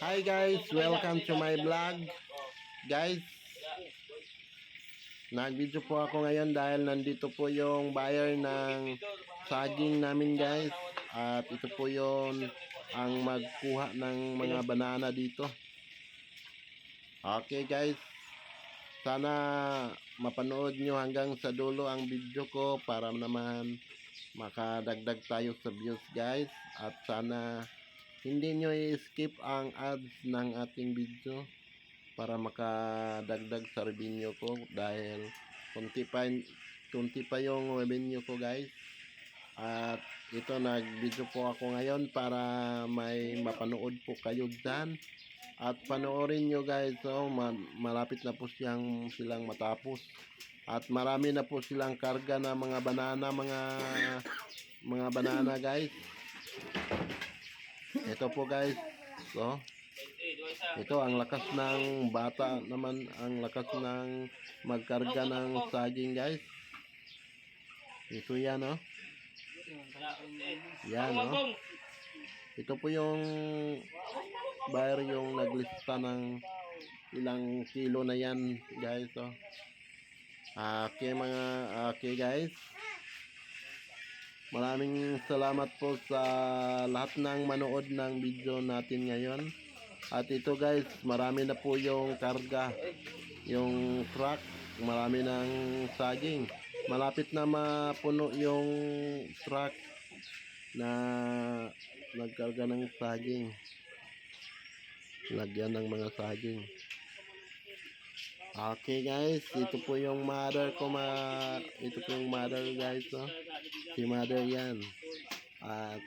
Hi guys, welcome to my vlog. Guys, nag-video po ako ngayon dahil nandito po yung buyer ng saging namin guys. At ito po yon ang magkuha ng mga banana dito. Okay guys, sana mapanood nyo hanggang sa dulo ang video ko para naman makadagdag tayo sa views guys. At sana hindi nyo i-skip ang ads ng ating video para makadagdag sa revenue ko dahil kunti pa yung revenue ko guys. At ito nag-video po ako ngayon para may mapanood po kayo dyan. At panoorin nyo guys, so malapit na po silang matapos. At marami na po silang karga na mga banana guys. Ito po guys, so ito ang lakas ng bata naman, ang lakas ng magkarga ng saging guys. Ito yan oh. Yan oh. Ito po yung buyer yung naglista ng ilang kilo na yan guys oh. Okay guys. Maraming salamat po sa lahat ng manood ng video natin ngayon. At ito guys, marami na po yung karga, yung truck, marami ng saging. Malapit na mapuno yung truck na nagkarga ng saging. Lagyan ng mga saging. Okay guys, ito po yung mother ko, ito po yung mother guys oh. Si mother yan. At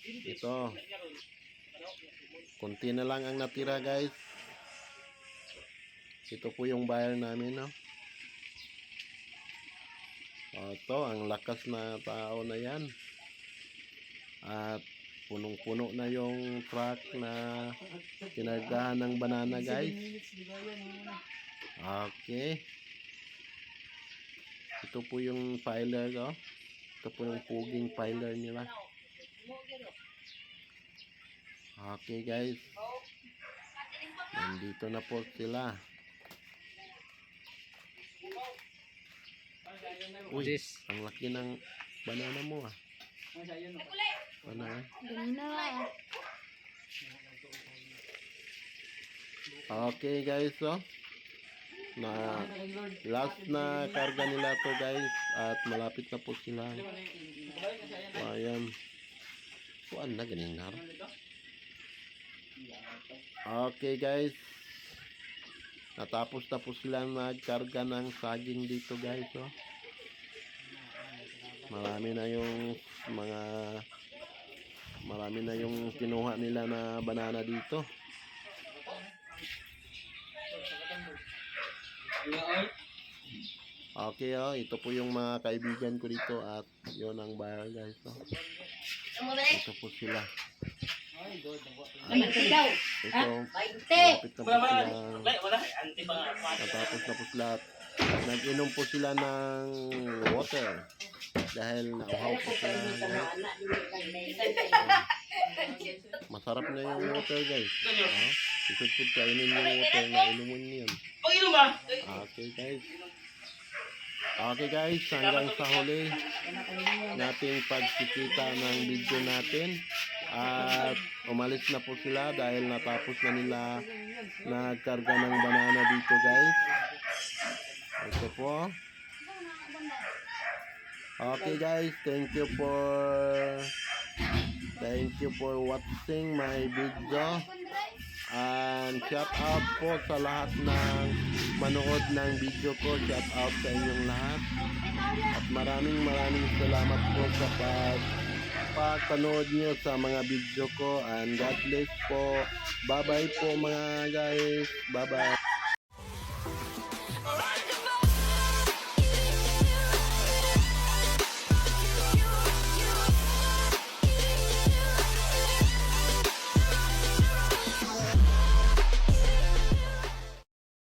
ito, konti na lang ang natira guys. Ito po yung buyer namin no. Ito, ang lakas na tao na yan. At punong-puno na yung truck na kinargahan ng banana guys. Okay. Ito po yung filer ko. Ito po yung puging filer nila. Okay guys. Nandito na po sila. Uy, ang laki ng banana mo ah. Banana. Okay guys, so last na karga nila to guys at malapit na po sila. Ayan. Kuan na ganing nar. Okay guys. Natapos na po sila nagkarga ng saging dito guys, so. Marami na yung kinuha nila na banana dito. Okay oh, ito po yung mga kaibigan ko dito at yon ang buyer guys oh. Ito po sila. Ito, malapit na po sila. Natapos na po sila. Nag-inom po sila ng water dahil nauhaw po sila. Masarap na yung water guys. Isod po kainin yung water na inumin niyan. Okay guys. Okay guys, hanggang sa huli nating pagkikita ng video natin. At umalis na po sila dahil natapos na nila nagkarga ng banana dito guys. Ito po. Okay guys, thank you for watching my video. And shout out po sa lahat ng manood ng video ko. Shout out sa inyong lahat. At maraming salamat po sa pagpanood nyo sa mga video ko. And God bless po. Bye bye po mga guys. Bye bye.